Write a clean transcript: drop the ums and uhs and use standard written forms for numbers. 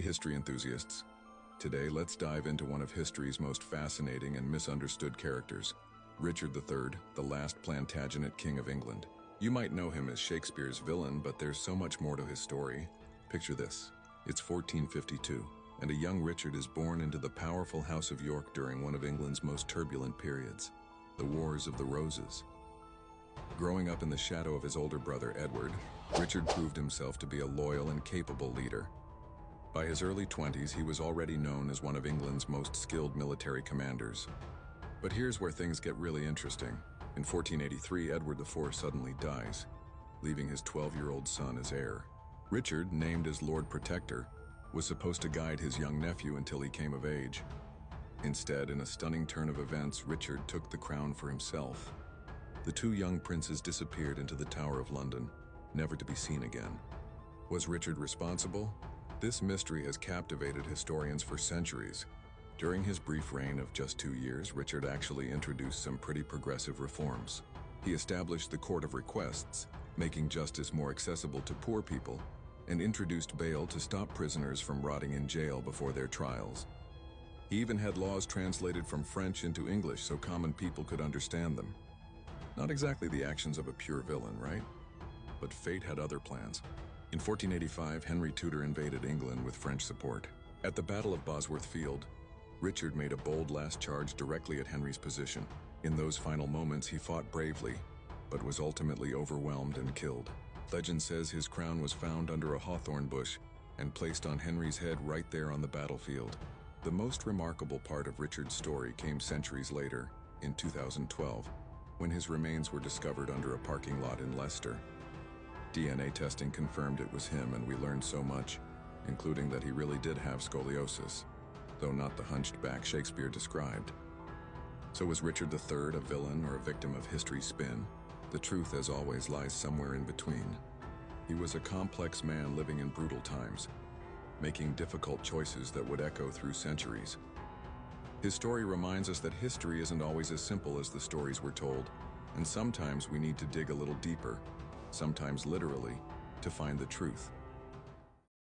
Hey history enthusiasts. Today let's dive into one of history's most fascinating and misunderstood characters, Richard III, the last Plantagenet King of England. You might know him as Shakespeare's villain, but there's so much more to his story. Picture this. It's 1452, and a young Richard is born into the powerful House of York during one of England's most turbulent periods, the Wars of the Roses. Growing up in the shadow of his older brother Edward, Richard proved himself to be a loyal and capable leader. By his early 20s, he was already known as one of England's most skilled military commanders. But here's where things get really interesting. In 1483, Edward IV suddenly dies, leaving his 12-year-old son as heir. Richard, named as Lord Protector, was supposed to guide his young nephew until he came of age. Instead, in a stunning turn of events, Richard took the crown for himself. The two young princes disappeared into the Tower of London, never to be seen again. Was Richard responsible? This mystery has captivated historians for centuries. During his brief reign of just 2 years, Richard actually introduced some pretty progressive reforms. He established the Court of Requests, making justice more accessible to poor people, and introduced bail to stop prisoners from rotting in jail before their trials. He even had laws translated from French into English so common people could understand them. Not exactly the actions of a pure villain, right? But fate had other plans. In 1485, Henry Tudor invaded England with French support. At the Battle of Bosworth Field, Richard made a bold last charge directly at Henry's position. In those final moments, he fought bravely, but was ultimately overwhelmed and killed. Legend says his crown was found under a hawthorn bush and placed on Henry's head right there on the battlefield. The most remarkable part of Richard's story came centuries later, in 2012, when his remains were discovered under a parking lot in Leicester. DNA testing confirmed it was him, and we learned so much, including that he really did have scoliosis, though not the hunched back Shakespeare described. So was Richard III a villain or a victim of history's spin? The truth, as always, lies somewhere in between. He was a complex man living in brutal times, making difficult choices that would echo through centuries. His story reminds us that history isn't always as simple as the stories we're told, and sometimes we need to dig a little deeper, sometimes literally, to find the truth.